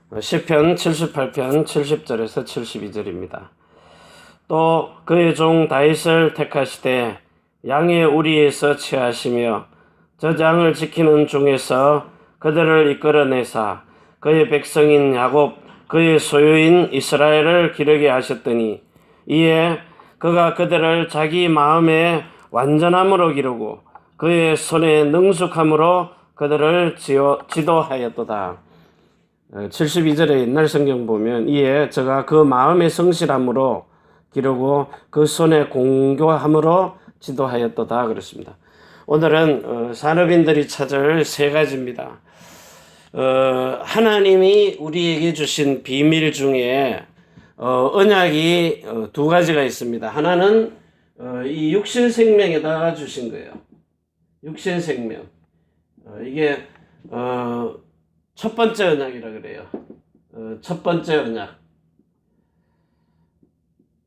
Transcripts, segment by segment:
시편 78편 70절에서 72절입니다. 또 그의 종 다윗을 택하시되 양의 우리에서 취하시며 저장을 지키는 중에서 그들을 이끌어내사 그의 백성인 야곱 그의 소유인 이스라엘을 기르게 하셨더니 이에 그가 그들을 자기 마음의 완전함으로 기르고 그의 손의 능숙함으로 그들을 지도하였도다. 72절의 옛날 성경 보면 이에 저가 그 마음의 성실함으로 기르고 그 손의 공교함으로 지도하였도다 그렇습니다. 오늘은 산업인들이 찾을 세 가지입니다. 하나님이 우리에게 주신 비밀 중에 언약이 두 가지가 있습니다. 하나는 이 육신 생명에다가 주신 거예요. 육신 생명. 이게 첫 번째 언약이라 그래요. 첫 번째 언약.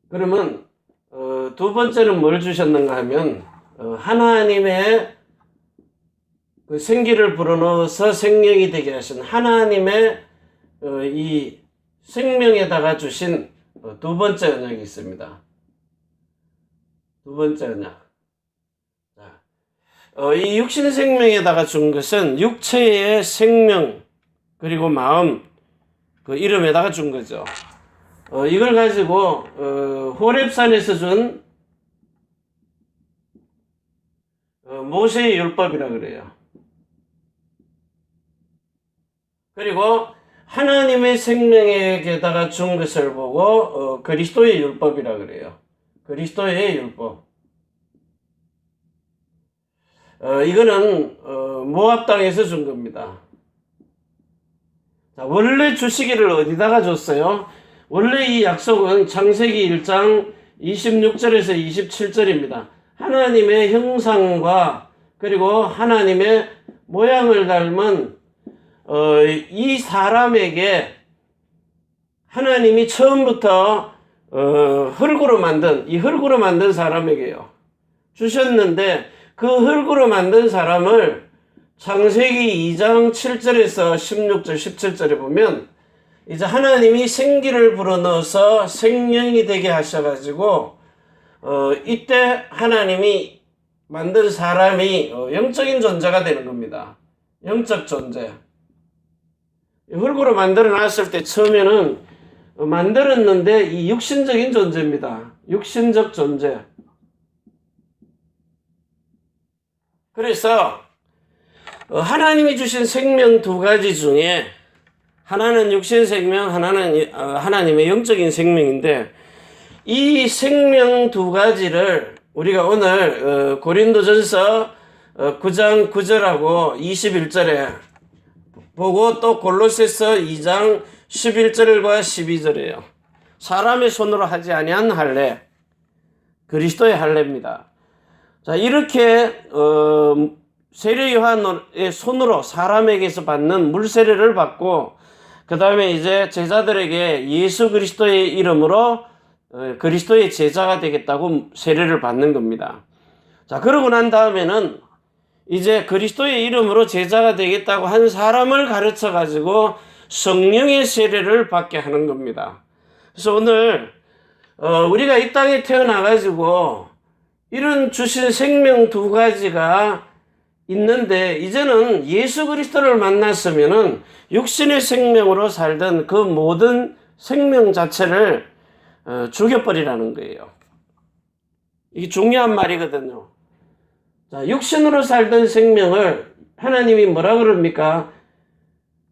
그러면 두 번째는 뭘 주셨는가 하면 하나님의 그 생기를 불어넣어서 생명이 되게 하신 하나님의 이 생명에다가 주신 두 번째 언약이 있습니다. 두 번째 언약. 이 육신 생명에다가 준 것은 육체의 생명 그리고 마음 그 이름에다가 준 거죠. 이걸 가지고 호렙산에서 준 모세의 율법이라 그래요. 그리고 하나님의 생명에게다가 준 것을 보고 그리스도의 율법이라 그래요. 그리스도의 율법. 이거는 모압 땅에서 준 겁니다. 자, 원래 주시기를 어디다가 줬어요? 원래 이 약속은 창세기 1장 26절에서 27절입니다. 하나님의 형상과 그리고 하나님의 모양을 닮은 이 사람에게 하나님이 처음부터 흙으로 만든 사람에게요. 주셨는데 그 흙으로 만든 사람을 창세기 2장 7절에서 16절 17절에 보면 이제 하나님이 생기를 불어넣어서 생명이 되게 하셔가지고 이때 하나님이 만든 사람이 영적인 존재가 되는 겁니다. 영적 존재. 흙으로 만들어 놨을 때 처음에는 만들었는데 이 육신적인 존재입니다. 육신적 존재. 그래서 하나님이 주신 생명 두 가지 중에 하나는 육신 생명, 하나는 하나님의 영적인 생명인데 이 생명 두 가지를 우리가 오늘 고린도전서 9장 9절하고 21절에 보고 또 골로새서 2장 11절과 12절이에요. 사람의 손으로 하지 아니한 할례, 그리스도의 할례입니다. 자, 이렇게 세례 요한의 손으로 사람에게서 받는 물세례를 받고 그 다음에 이제 제자들에게 예수 그리스도의 이름으로 그리스도의 제자가 되겠다고 세례를 받는 겁니다. 자, 그러고 난 다음에는 이제 그리스도의 이름으로 제자가 되겠다고 한 사람을 가르쳐 가지고 성령의 세례를 받게 하는 겁니다. 그래서 오늘 우리가 이 땅에 태어나 가지고 이런 주신 생명 두 가지가 있는데 이제는 예수 그리스도를 만났으면은 육신의 생명으로 살던 그 모든 생명 자체를 죽여버리라는 거예요. 이게 중요한 말이거든요. 자, 육신으로 살던 생명을 하나님이 뭐라 그럽니까?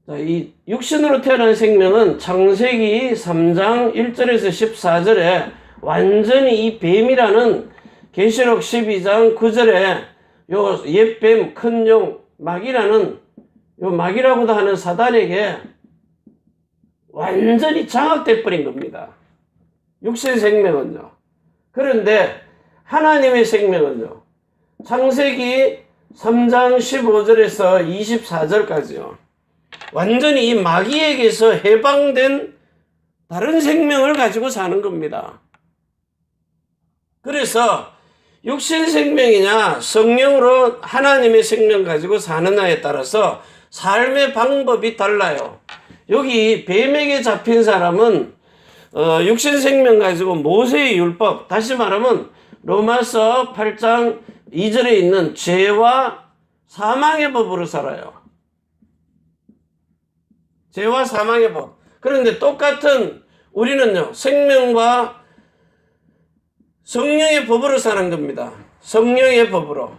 자, 이 육신으로 태어난 생명은 창세기 3장 1절에서 14절에 완전히 이 뱀이라는 계시록 12장 9절에 요 옛뱀 큰 용 마귀라는 요 마귀라고도 하는 사단에게 완전히 장악돼 버린 겁니다. 육신 생명은요. 그런데 하나님의 생명은요. 창세기 3장 15절에서 24절까지요. 완전히 이 마귀에게서 해방된 다른 생명을 가지고 사는 겁니다. 그래서 육신 생명이냐 성령으로 하나님의 생명 가지고 사느냐에 따라서 삶의 방법이 달라요. 여기 뱀에게 잡힌 사람은 육신 생명 가지고 모세의 율법, 다시 말하면 로마서 8장 2절에 있는 죄와 사망의 법으로 살아요. 죄와 사망의 법. 그런데 똑같은 우리는요, 생명과 성령의 법으로 사는 겁니다. 성령의 법으로.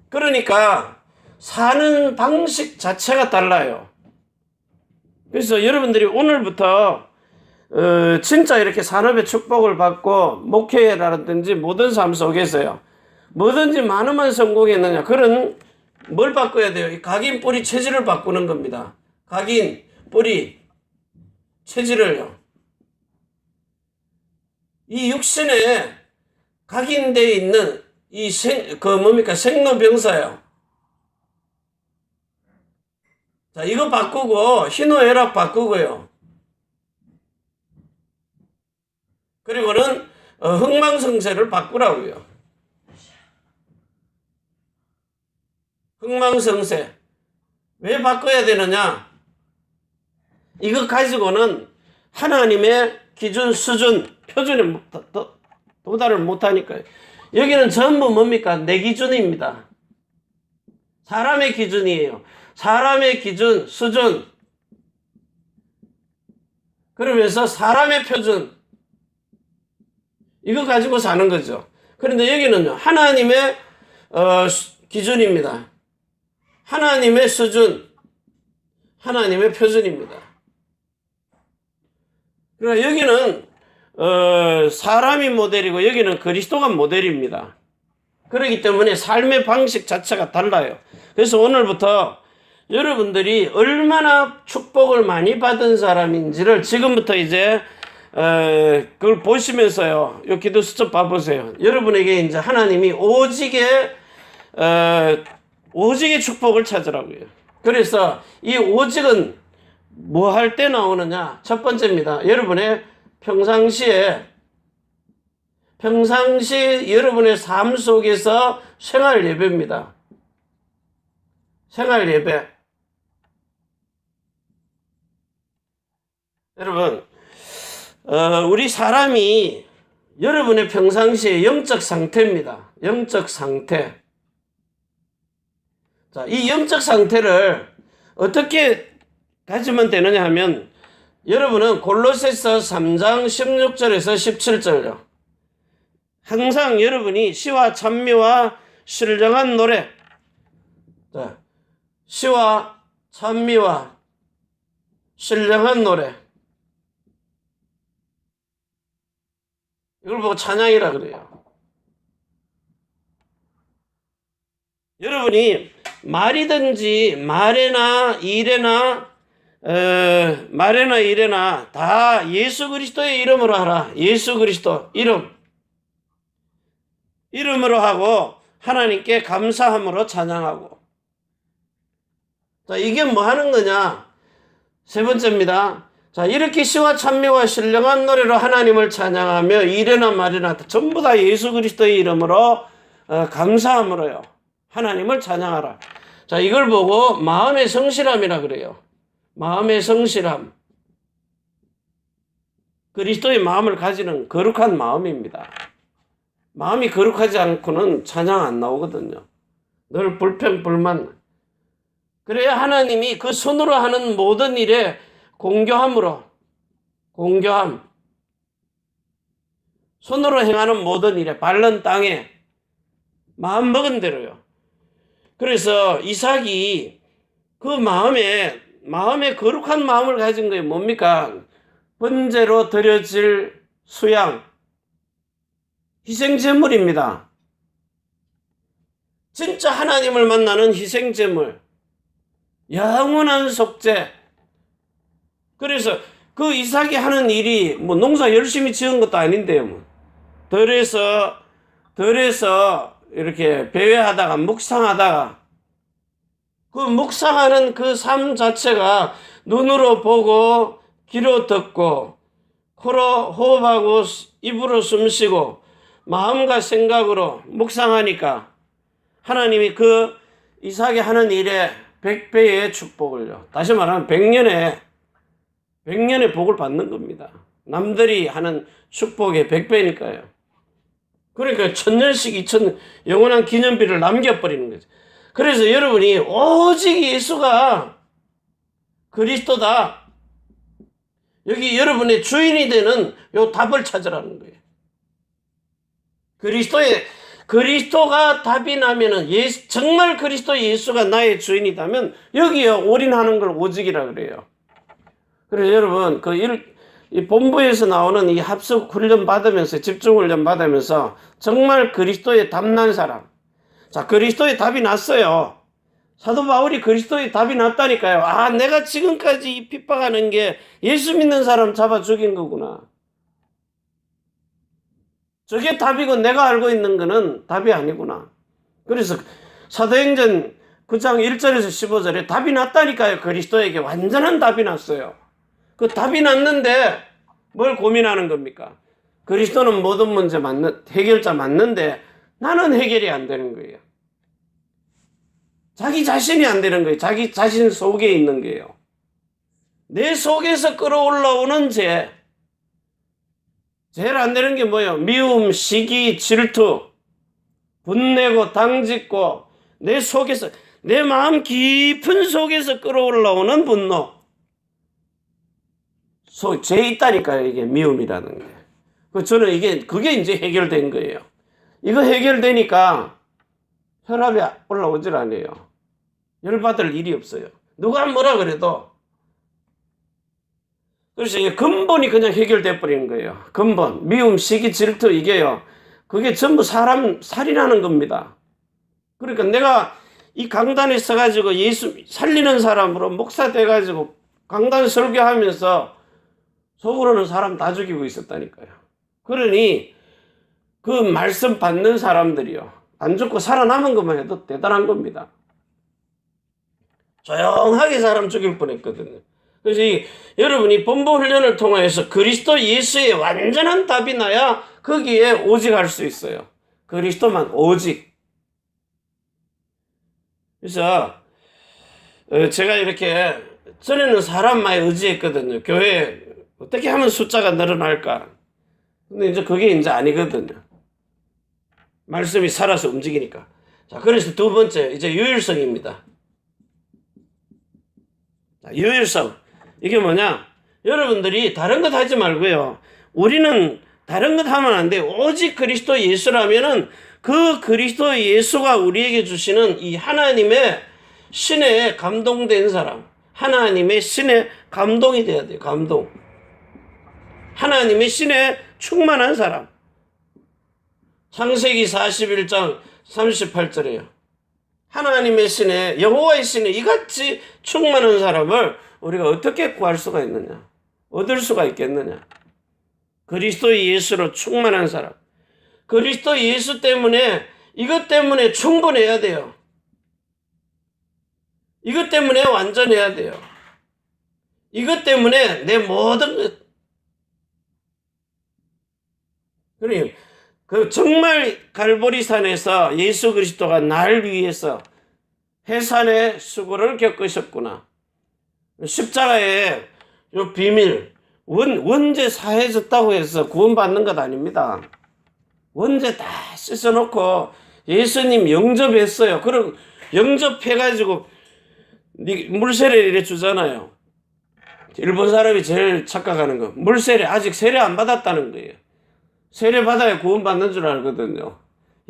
그러니까 사는 방식 자체가 달라요. 그래서 여러분들이 오늘부터 진짜 이렇게 산업의 축복을 받고 목회라든지 모든 삶 속에서요, 뭐든지 많으면 성공했느냐, 그런 뭘 바꿔야 돼요? 이 각인 뿌리 체질을 바꾸는 겁니다. 각인 뿌리 체질을요. 이 육신에 각인되어 있는 이 생로병사요. 자, 이거 바꾸고 희노애락 바꾸고요. 그리고는 흥망성쇠를 바꾸라고요. 흥망성쇠. 왜 바꿔야 되느냐? 이거 가지고는 하나님의 기준, 수준, 표준에 도달을 못하니까요. 여기는 전부 뭡니까? 내 기준입니다. 사람의 기준이에요. 사람의 기준, 수준. 그러면서 사람의 표준. 이거 가지고 사는 거죠. 그런데 여기는요, 하나님의 기준입니다. 하나님의 수준, 하나님의 표준입니다. 그러니까 여기는 사람이 모델이고 여기는 그리스도가 모델입니다. 그렇기 때문에 삶의 방식 자체가 달라요. 그래서 오늘부터 여러분들이 얼마나 축복을 많이 받은 사람인지를 지금부터 이제 그걸 보시면서요, 요 기도 수첩 봐보세요. 여러분에게 이제 하나님이 오직의 축복을 찾으라고요. 그래서 이 오직은 뭐 할 때 나오느냐? 첫 번째입니다. 여러분의 평상시 여러분의 삶 속에서 생활 예배입니다. 생활 예배. 여러분, 우리 사람이 여러분의 평상시의 영적 상태입니다. 영적 상태. 자, 이 영적 상태를 어떻게 가지면 되느냐 하면, 여러분은 골로새서 3장 16절에서 17절요. 항상 여러분이 시와 찬미와 신령한 노래, 자, 시와 찬미와 신령한 노래, 이걸 보고 찬양이라 그래요. 여러분이 말이든지 말에나 일에나 다 예수 그리스도의 이름으로 하라. 예수 그리스도 이름으로 하고 하나님께 감사함으로 찬양하고. 자, 이게 뭐 하는 거냐? 세 번째입니다. 자, 이렇게 시와 찬미와 신령한 노래로 하나님을 찬양하며 일에나 말에나 전부 다 예수 그리스도의 이름으로 감사함으로요, 하나님을 찬양하라. 자, 이걸 보고 마음의 성실함이라 그래요. 마음의 성실함. 그리스도의 마음을 가지는 거룩한 마음입니다. 마음이 거룩하지 않고는 찬양 안 나오거든요. 늘 불평, 불만. 그래야 하나님이 그 손으로 하는 모든 일에 공교함. 손으로 행하는 모든 일에, 밟는 땅에 마음 먹은 대로요. 그래서 이삭이 그 마음에 거룩한 마음을 가진 거예요. 뭡니까? 번제로 드려질 수양, 희생제물입니다. 진짜 하나님을 만나는 희생제물, 영원한 속죄. 그래서 그 이삭이 하는 일이 뭐 농사 열심히 지은 것도 아닌데요. 들에서 이렇게 배회하다가 묵상하다가, 그 묵상하는 그 삶 자체가 눈으로 보고 귀로 듣고 코로 호흡하고 입으로 숨쉬고 마음과 생각으로 묵상하니까 하나님이 그 이삭이 하는 일에 100배의 축복을요. 다시 말하면 100년의 복을 받는 겁니다. 남들이 하는 축복의 100배니까요. 그러니까 1000년씩 2000 영원한 기념비를 남겨버리는 거죠. 그래서 여러분이 오직 예수가 그리스도다. 여기 여러분의 주인이 되는 요 답을 찾으라는 거예요. 그리스도가 답이 나면은 정말 그리스도 예수가 나의 주인이다면 여기요 올인하는 걸 오직이라 그래요. 그래서 여러분 이 본부에서 나오는 이 합숙 훈련 받으면서 집중 훈련 받으면서 정말 그리스도의 답난 사람. 자, 그리스도의 답이 났어요. 사도 바울이 그리스도의 답이 났다니까요. 아, 내가 지금까지 이 핍박하는 게 예수 믿는 사람 잡아 죽인 거구나. 저게 답이고 내가 알고 있는 거는 답이 아니구나. 그래서 사도행전 9장 1절에서 15절에 답이 났다니까요. 그리스도에게 완전한 답이 났어요. 그 답이 났는데 뭘 고민하는 겁니까? 그리스도는 모든 문제 해결자 맞는데 나는 해결이 안 되는 거예요. 자기 자신이 안 되는 거예요. 자기 자신 속에 있는 거예요. 내 속에서 끌어올라오는 죄. 제일 안 되는 게 뭐예요? 미움, 시기, 질투, 분내고 당짓고 내 속에서 내 마음 깊은 속에서 끌어올라오는 분노. 죄 있다니까요. 이게 미움이라는 게. 저는 그게 이제 해결된 거예요. 이거 해결되니까 혈압이 올라오질 않아요. 열받을 일이 없어요. 누가 뭐라 그래도. 그래서 이게 근본이 그냥 해결돼 버리는 거예요. 근본. 미움, 시기, 질투 이게요. 그게 전부 사람 살인하는 겁니다. 그러니까 내가 이 강단에 서가지고 예수 살리는 사람으로 목사 돼가지고 강단 설교하면서 속으로는 사람 다 죽이고 있었다니까요. 그러니 그 말씀 받는 사람들이요. 안 죽고 살아남은 것만 해도 대단한 겁니다. 조용하게 사람 죽일 뻔했거든요. 그래서 여러분이 본부 훈련을 통해서 그리스도 예수의 완전한 답이 나야 거기에 오직할 수 있어요. 그리스도만 오직. 그래서 제가 이렇게 전에는 사람만 의지했거든요. 교회 어떻게 하면 숫자가 늘어날까? 근데 이제 그게 이제 아니거든요. 말씀이 살아서 움직이니까. 자, 그래서 두 번째, 이제 유일성입니다. 자, 유일성. 이게 뭐냐? 여러분들이 다른 것 하지 말고요. 우리는 다른 것 하면 안 돼요. 오직 그리스도 예수라면은 그 그리스도 예수가 우리에게 주시는 이 하나님의 신에 감동된 사람. 하나님의 신에 감동이 돼야 돼요. 감동. 하나님의 신에 충만한 사람. 창세기 41장 38절이에요. 하나님의 신에 여호와의 신에 이같이 충만한 사람을 우리가 어떻게 구할 수가 있느냐? 얻을 수가 있겠느냐? 그리스도 예수로 충만한 사람. 그리스도 예수 때문에 이것 때문에 충분해야 돼요. 이것 때문에 완전해야 돼요. 이것 때문에 내 모든 것. 그러니 정말 갈보리산에서 예수 그리스도가 날 위해서 해산의 수고를 겪으셨구나. 십자가의 요 비밀, 원죄 사해졌다고 해서 구원받는 것 아닙니다. 원죄 다 씻어놓고 예수님 영접했어요. 그럼 영접해가지고 물세례 이래 주잖아요. 일본 사람이 제일 착각하는 거. 물세례 아직 세례 안 받았다는 거예요. 세례 받아야 구원받는 줄 알거든요.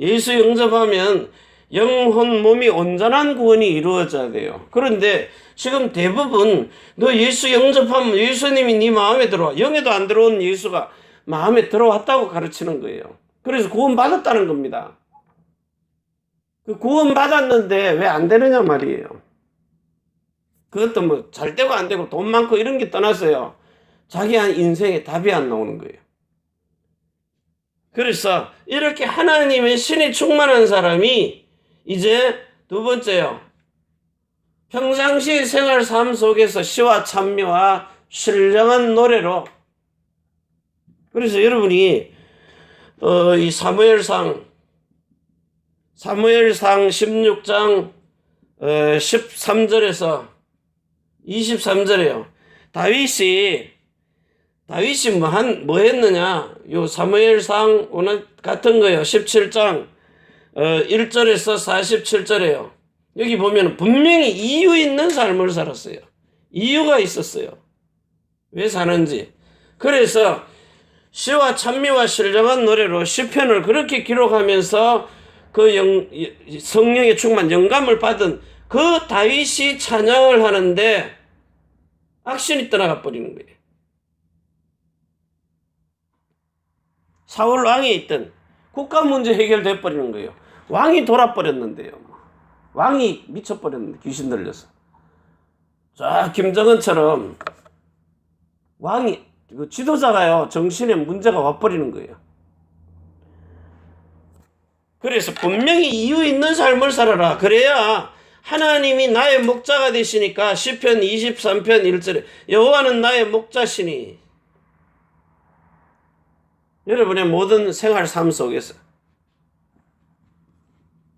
예수 영접하면 영혼 몸이 온전한 구원이 이루어져야 돼요. 그런데 지금 대부분 너 예수 영접하면 예수님이 네 마음에 들어와. 영에도 안 들어온 예수가 마음에 들어왔다고 가르치는 거예요. 그래서 구원받았다는 겁니다. 그 구원받았는데 왜 안 되느냐 말이에요. 그것도 뭐 잘 되고 안 되고 돈 많고 이런 게 떠났어요. 자기 인생에 답이 안 나오는 거예요. 그래서 이렇게 하나님의 신이 충만한 사람이 이제 두 번째요. 평상시 생활 삶 속에서 시와 찬미와 신령한 노래로. 그래서 여러분이 이 사무엘상 16장 13절에서 23절에요. 다윗이 뭐 했느냐? 요 사무엘상 오늘 같은 거예요. 17장 1절에서 47절에요. 여기 보면 분명히 이유 있는 삶을 살았어요. 이유가 있었어요. 왜 사는지. 그래서 시와 찬미와 신령한 노래로 시편을 그렇게 기록하면서 그 성령의 충만 영감을 받은 그 다윗이 찬양을 하는데 악신이 떠나가 버리는 거예요. 사울 왕이 있던 국가 문제 해결돼 버리는 거예요. 왕이 돌아버렸는데요. 왕이 미쳐버렸는데 귀신 들려서. 자, 김정은처럼 왕이 지도자가요 정신에 문제가 와버리는 거예요. 그래서 분명히 이유 있는 삶을 살아라. 그래야 하나님이 나의 목자가 되시니까 시편 23편 1절에 여호와는 나의 목자시니 여러분의 모든 생활 삶 속에서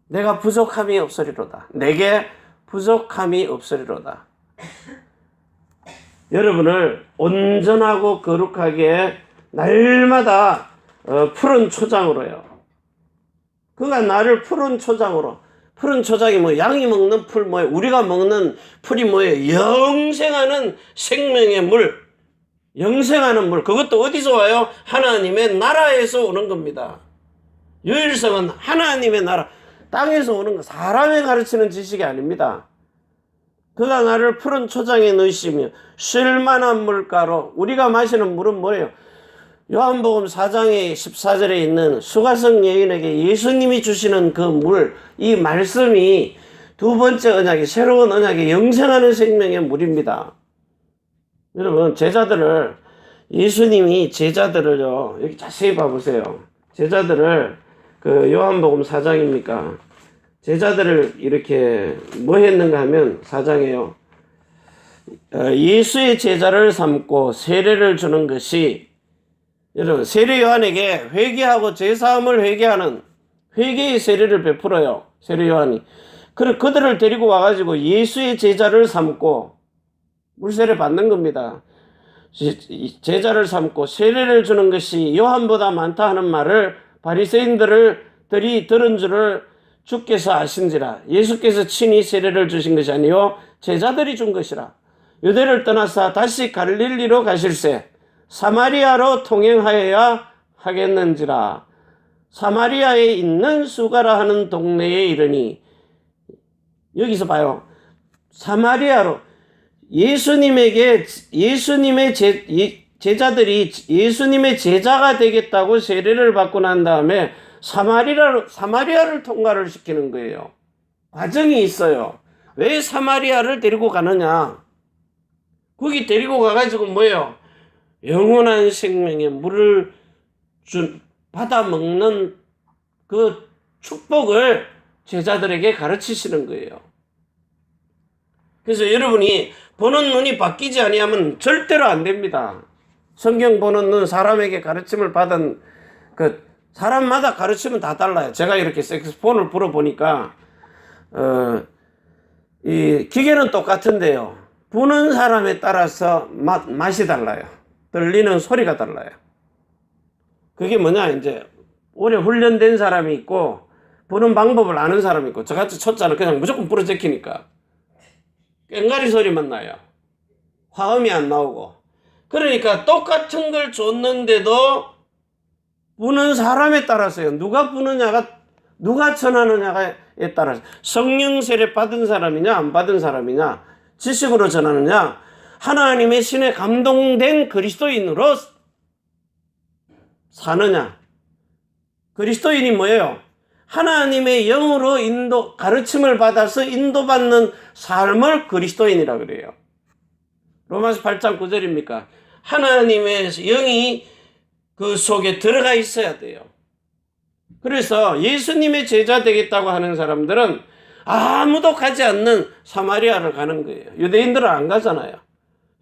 내가 부족함이 없으리로다. 내게 부족함이 없으리로다. 여러분을 온전하고 거룩하게 날마다 푸른 초장으로요. 그가 나를 푸른 초장으로. 푸른 초장이 뭐 양이 먹는 풀 뭐예요? 우리가 먹는 풀이 뭐예요? 영생하는 생명의 물. 영생하는 물. 그것도 어디서 와요? 하나님의 나라에서 오는 겁니다. 유일성은 하나님의 나라. 땅에서 오는 거. 사람이 가르치는 지식이 아닙니다. 그가 나를 푸른 초장에 넣으시며 쉴만한 물가로. 우리가 마시는 물은 뭐예요? 요한복음 4장의 14절에 있는 수가성 여인에게 예수님이 주시는 그 물, 이 말씀이 두 번째 언약이 새로운 언약이 영생하는 생명의 물입니다. 여러분 예수님이 제자들을요, 여기 자세히 봐보세요. 제자들을 그 요한복음 4장입니까? 제자들을 이렇게 뭐 했는가 하면 4장에요. 예수의 제자를 삼고 세례를 주는 것이 여러분 세례 요한에게 회개하고 죄사함을 회개하는 회개의 세례를 베풀어요. 세례 요한이. 그래 그들을 데리고 와가지고 예수의 제자를 삼고 물세례 받는 겁니다. 제자를 삼고 세례를 주는 것이 요한보다 많다 하는 말을 바리새인들이 들은 줄을 주께서 아신지라. 예수께서 친히 세례를 주신 것이 아니요 제자들이 준 것이라. 유대를 떠나서 다시 갈릴리로 가실새 사마리아로 통행하여야 하겠는지라. 사마리아에 있는 수가라 하는 동네에 이르니. 여기서 봐요. 사마리아로 예수님의 제자들이 예수님의 제자가 되겠다고 세례를 받고 난 다음에 사마리아를 통과를 시키는 거예요. 과정이 있어요. 왜 사마리아를 데리고 가느냐? 거기 데리고 가가지고 뭐예요? 영원한 생명의 물을 받아 먹는 그 축복을 제자들에게 가르치시는 거예요. 그래서 여러분이 보는 눈이 바뀌지 아니하면 절대로 안 됩니다. 성경 보는 눈, 사람에게 가르침을 받은 그 사람마다 가르치면 다 달라요. 제가 이렇게 색소폰을 불어보니까 이 기계는 똑같은데요. 부는 사람에 따라서 맛이 달라요. 들리는 소리가 달라요. 그게 뭐냐, 이제 오래 훈련된 사람이 있고 부는 방법을 아는 사람이 있고, 저같이 초짜는 그냥 무조건 불어 제키니까 꽹가리 소리만 나요. 화음이 안 나오고. 그러니까 똑같은 걸 줬는데도 부는 사람에 따라서요. 누가 부느냐가, 누가 전하느냐에 따라서. 성령 세례 받은 사람이냐 안 받은 사람이냐, 지식으로 전하느냐, 하나님의 신에 감동된 그리스도인으로 사느냐. 그리스도인이 뭐예요? 하나님의 영으로 가르침을 받아서 인도받는 삶을 그리스도인이라 그래요. 로마서 8장 9절입니까? 하나님의 영이 그 속에 들어가 있어야 돼요. 그래서 예수님의 제자 되겠다고 하는 사람들은 아무도 가지 않는 사마리아를 가는 거예요. 유대인들은 안 가잖아요.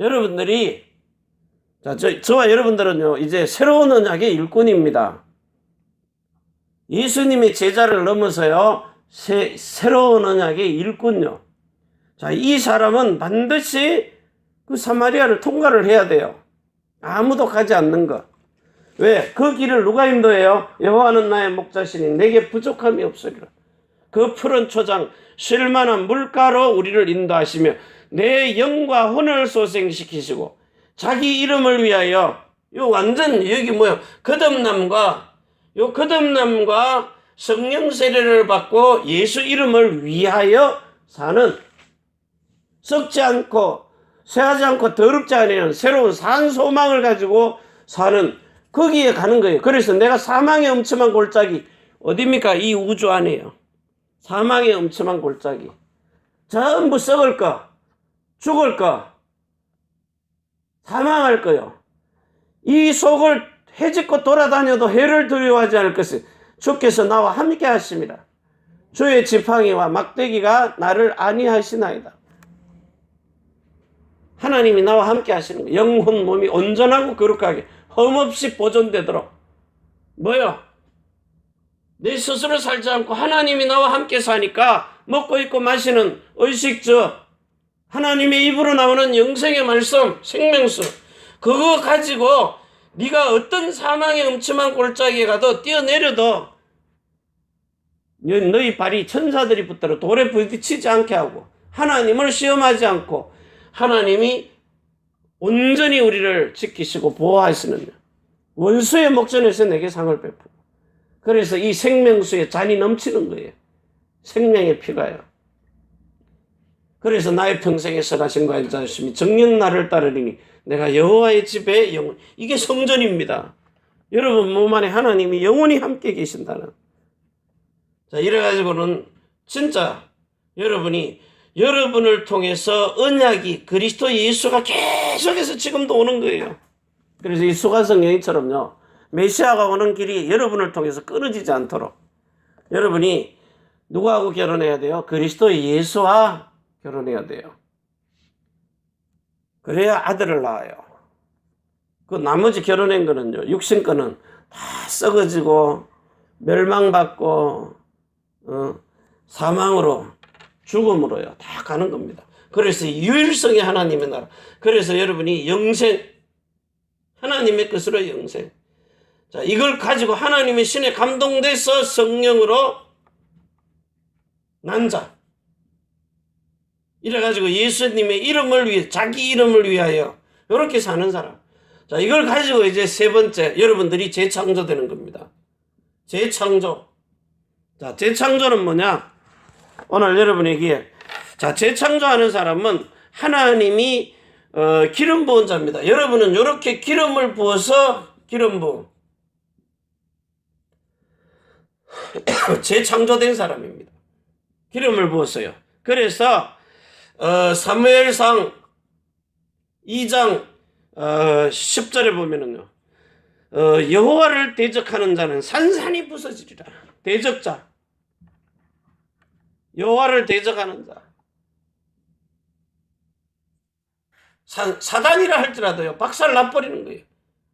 여러분들이, 저와 여러분들은요, 이제 새로운 언약의 일꾼입니다. 예수님의 제자를 넘어서요, 새로운 언약의 일꾼요. 자, 이 사람은 반드시 그 사마리아를 통과를 해야 돼요. 아무도 가지 않는 것. 왜? 그 길을 누가 인도해요? 여호와는 나의 목자시니 내게 부족함이 없으리라. 그 푸른 초장 쉴만한 물가로 우리를 인도하시며 내 영과 혼을 소생시키시고 자기 이름을 위하여 요 완전 여기 뭐야 거듭남과 성령 세례를 받고 예수 이름을 위하여 사는 썩지 않고 쇠하지 않고 더럽지 않은 새로운 산 소망을 가지고 사는 거기에 가는 거예요. 그래서 내가 사망의 엄침한 골짜기 어디입니까? 이 우주 안에요. 사망의 엄침한 골짜기 전부 썩을 거 죽을 거 사망할 거요. 이 속을 헤집고 돌아다녀도 해를 두려워하지 않을 것을 주께서 나와 함께 하십니다. 주의 지팡이와 막대기가 나를 안위하시나이다. 하나님이 나와 함께 하시는 거예요. 영혼 몸이 온전하고 거룩하게 흠없이 보존되도록 뭐요? 내 스스로 살지 않고 하나님이 나와 함께 사니까 먹고 입고 마시는 의식주 하나님의 입으로 나오는 영생의 말씀 생명수 그거 가지고 네가 어떤 사망의 음침한 골짜기에 가도 뛰어내려도 너희 발이 천사들이 붙들어 돌에 부딪히지 않게 하고 하나님을 시험하지 않고 하나님이 온전히 우리를 지키시고 보호하시는 원수의 목전에서 내게 상을 베푸고 그래서 이 생명수에 잔이 넘치는 거예요. 생명의 피가요. 그래서 나의 평생에 선하신 과 인자하심이 정녕 나를 따르리니 내가 여호와의 집에 영원 이게 성전입니다. 여러분 몸 안에 하나님이 영원히 함께 계신다는 자 이래가지고는 진짜 여러분을 통해서 언약이 그리스도 예수가 계속해서 지금도 오는 거예요. 그래서 이 수가성령이처럼요 메시아가 오는 길이 여러분을 통해서 끊어지지 않도록 여러분이 누구하고 결혼해야 돼요? 그리스도 예수와 결혼해야 돼요. 그래야 아들을 낳아요. 그 나머지 결혼한 거는요 육신 거는 다 썩어지고 멸망받고 사망으로 죽음으로요 다 가는 겁니다. 그래서 유일성의 하나님의 나라. 그래서 여러분이 영생 하나님의 것으로 영생. 자 이걸 가지고 하나님의 신에 감동돼서 성령으로 난 자. 이래가지고 예수님의 이름을 위해 자기 이름을 위하여 이렇게 사는 사람. 자 이걸 가지고 이제 세 번째 여러분들이 재창조되는 겁니다. 재창조. 자 재창조는 뭐냐? 오늘 여러분에게 자 재창조하는 사람은 하나님이 기름 부은 자입니다. 여러분은 이렇게 기름을 부어서 기름 부음 재창조된 사람입니다. 기름을 부었어요. 그래서 사무엘상 2장 10절에 보면은요 여호와를 대적하는 자는 산산이 부서지리라. 대적자 여호와를 대적하는 자 사단이라 할지라도요 박살 나버리는 거예요.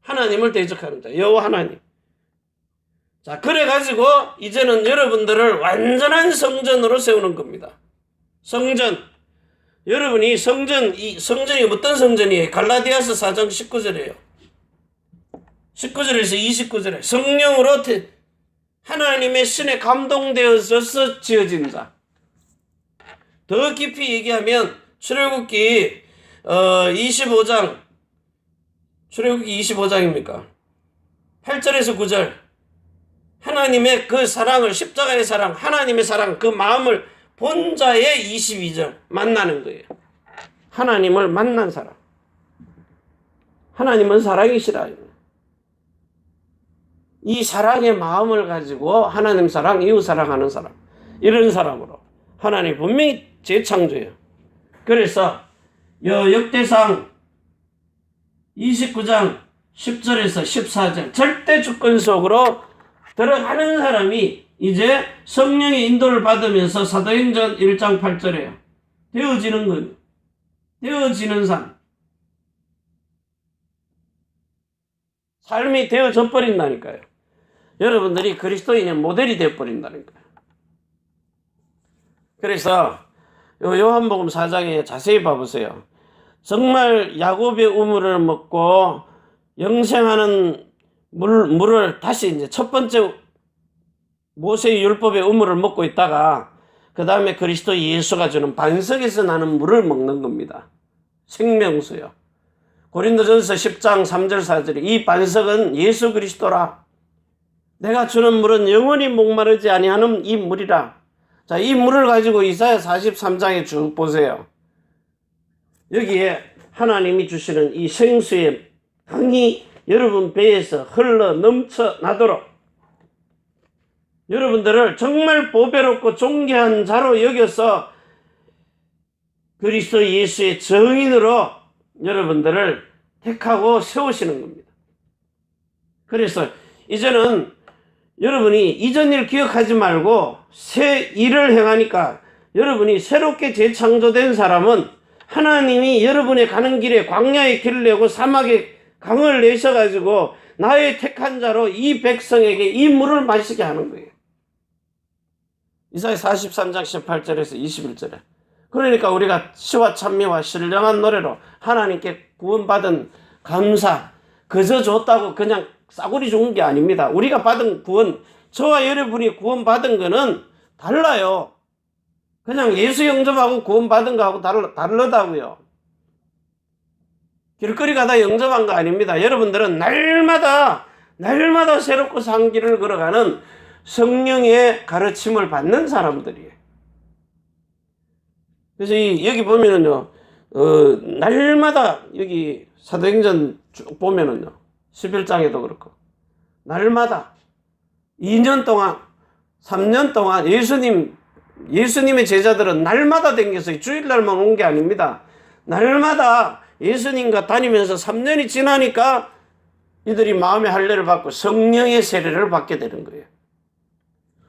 하나님을 대적하는 자 여호와 하나님. 자 그래가지고 이제는 여러분들을 완전한 성전으로 세우는 겁니다. 성전 여러분이 성전이 어떤 성전이에요? 갈라디아서 4장 19절이에요. 19절에서 29절에 성령으로 하나님의 신에 감동되어서 지어진 자. 더 깊이 얘기하면 출애굽기 25장 출애굽기 25장입니까? 8절에서 9절 하나님의 그 사랑을 십자가의 사랑 하나님의 사랑 그 마음을 본 자의 22절 만나는 거예요. 하나님을 만난 사람. 하나님은 사랑이시라. 이 사랑의 마음을 가지고 하나님 사랑, 이웃 사랑하는 사람. 이런 사람으로 하나님 분명히 재창조해요. 그래서 역대상 29장 10절에서 14절 절대 주권 속으로 들어가는 사람이 이제 성령의 인도를 받으면서 사도행전 1장 8절에요. 되어지는 것. 되어지는 삶. 삶이 되어져 버린다니까요. 여러분들이 그리스도인의 모델이 되어버린다니까요. 그래서 요한복음 4장에 자세히 봐보세요. 정말 야곱의 우물을 먹고 영생하는 물을 다시 이제 첫 번째 모세의 율법의 우물을 먹고 있다가 그 다음에 그리스도 예수가 주는 반석에서 나는 물을 먹는 겁니다. 생명수요. 고린도전서 10장 3절 4절에 이 반석은 예수 그리스도라. 내가 주는 물은 영원히 목마르지 아니하는 이 물이라. 자, 이 물을 가지고 이사야 43장에 쭉 보세요. 여기에 하나님이 주시는 이 생수의 강이 여러분 배에서 흘러 넘쳐 나도록 여러분들을 정말 보배롭고 존귀한 자로 여겨서 그리스도 예수의 증인으로 여러분들을 택하고 세우시는 겁니다. 그래서 이제는 여러분이 이전 일 기억하지 말고 새 일을 행하니까 여러분이 새롭게 재창조된 사람은 하나님이 여러분의 가는 길에 광야의 길을 내고 사막에 강을 내셔가지고 나의 택한 자로 이 백성에게 이 물을 마시게 하는 거예요. 이사야 43장 18절에서 21절에. 그러니까 우리가 시와 찬미와 신령한 노래로 하나님께 구원받은 감사, 그저 줬다고 그냥 싸구리 준 게 아닙니다. 우리가 받은 구원, 저와 여러분이 구원받은 거는 달라요. 그냥 예수 영접하고 구원받은 거하고 다르다고요. 길거리 가다 영접한 거 아닙니다. 여러분들은 날마다 새롭고 산 길을 걸어가는 성령의 가르침을 받는 사람들이에요. 그래서 여기 보면은요, 날마다 여기 사도행전 쭉 보면은요, 11장에도 그렇고, 날마다 2년 동안, 3년 동안 예수님의 제자들은 날마다 댕겨서 주일날만 온 게 아닙니다. 날마다 예수님과 다니면서 3년이 지나니까 이들이 마음의 할례를 받고 성령의 세례를 받게 되는 거예요.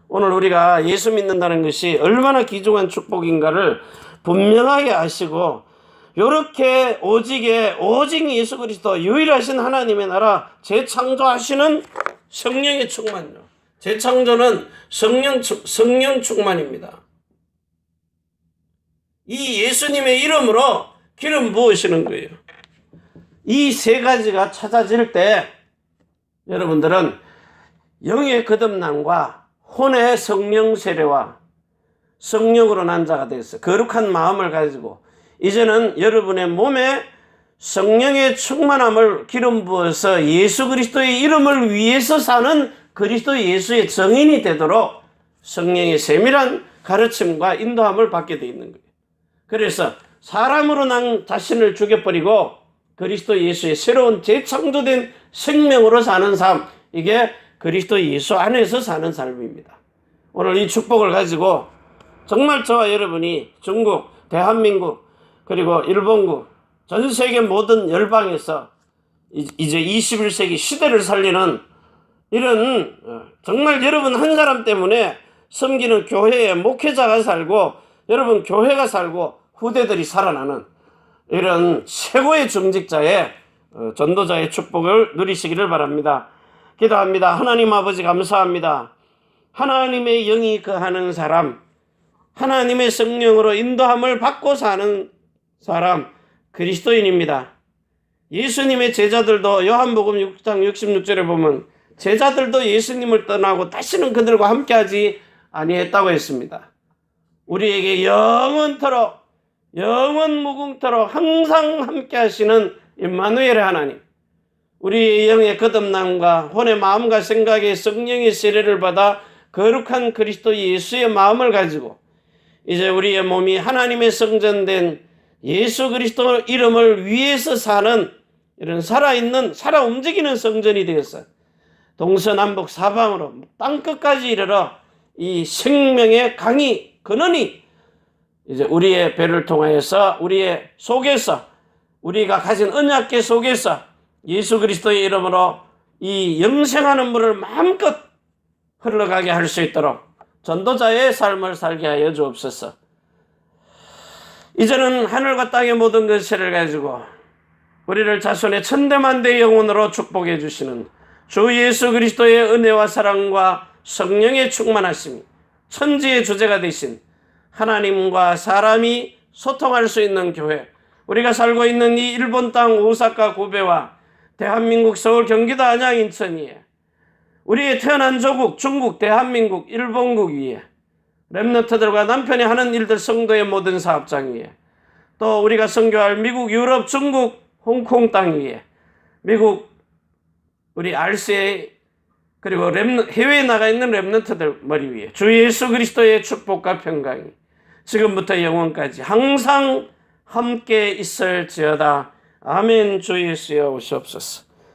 오늘 우리가 예수 믿는다는 것이 얼마나 귀중한 축복인가를 분명하게 아시고 이렇게 오직 예수 그리스도 유일하신 하나님의 나라 재창조하시는 성령의 충만요. 재창조는 성령 충만입니다. 이 예수님의 이름으로 기름 부으시는 거예요. 이 세 가지가 찾아질 때 여러분들은 영의 거듭남과 혼의 성령 세례와 성령으로 난 자가 되어서 거룩한 마음을 가지고 이제는 여러분의 몸에 성령의 충만함을 기름 부어서 예수 그리스도의 이름을 위해서 사는 그리스도 예수의 증인이 되도록 성령의 세밀한 가르침과 인도함을 받게 되어 있는 거예요. 그래서 사람으로 난 자신을 죽여버리고 그리스도 예수의 새로운 재창조된 생명으로 사는 삶, 이게 그리스도 예수 안에서 사는 삶입니다. 오늘 이 축복을 가지고 정말 저와 여러분이 중국, 대한민국, 그리고 일본국, 전 세계 모든 열방에서 이제 21세기 시대를 살리는 이런 정말 여러분 한 사람 때문에 섬기는 교회의 목회자가 살고 여러분 교회가 살고 후대들이 살아나는 이런 최고의 중직자의 전도자의 축복을 누리시기를 바랍니다. 기도합니다. 하나님 아버지 감사합니다. 하나님의 영이 거하는 사람, 하나님의 성령으로 인도함을 받고 사는 사람, 그리스도인입니다. 예수님의 제자들도 요한복음 6장 66절에 보면 제자들도 예수님을 떠나고 다시는 그들과 함께하지 아니했다고 했습니다. 우리에게 영원토록 영원 무궁토록 항상 함께 하시는 임마누엘의 하나님, 우리의 영의 거듭남과 혼의 마음과 생각에 성령의 세례를 받아 거룩한 그리스도 예수의 마음을 가지고 이제 우리의 몸이 하나님의 성전된 예수 그리스도 이름을 위해서 사는 이런 살아 움직이는 성전이 되어서 동서남북 사방으로 땅끝까지 이르러 이 생명의 강이 근원이 이제 우리의 배를 통하여서 우리의 속에서 우리가 가진 언약궤 속에서 예수 그리스도의 이름으로 이 영생하는 물을 마음껏 흘러가게 할 수 있도록 전도자의 삶을 살게 하여 주옵소서. 이제는 하늘과 땅의 모든 것을 가지고 우리를 자손의 천대만대 영혼으로 축복해 주시는 주 예수 그리스도의 은혜와 사랑과 성령의 충만하심이 천지의 주제가 되신 하나님과 사람이 소통할 수 있는 교회, 우리가 살고 있는 이 일본 땅 오사카 고베와 대한민국 서울 경기도 안양 인천 위에, 우리의 태어난 조국 중국 대한민국 일본국 위에, 렘넌트들과 남편이 하는 일들 성도의 모든 사업장 위에, 또 우리가 선교할 미국 유럽 중국 홍콩 땅 위에, 미국 우리 RCA 그리고 해외에 나가 있는 렘넌트들 머리 위에 주 예수 그리스도의 축복과 평강이 지금부터 영원까지 항상 함께 있을지어다. 아멘. 주 예수여 오시옵소서.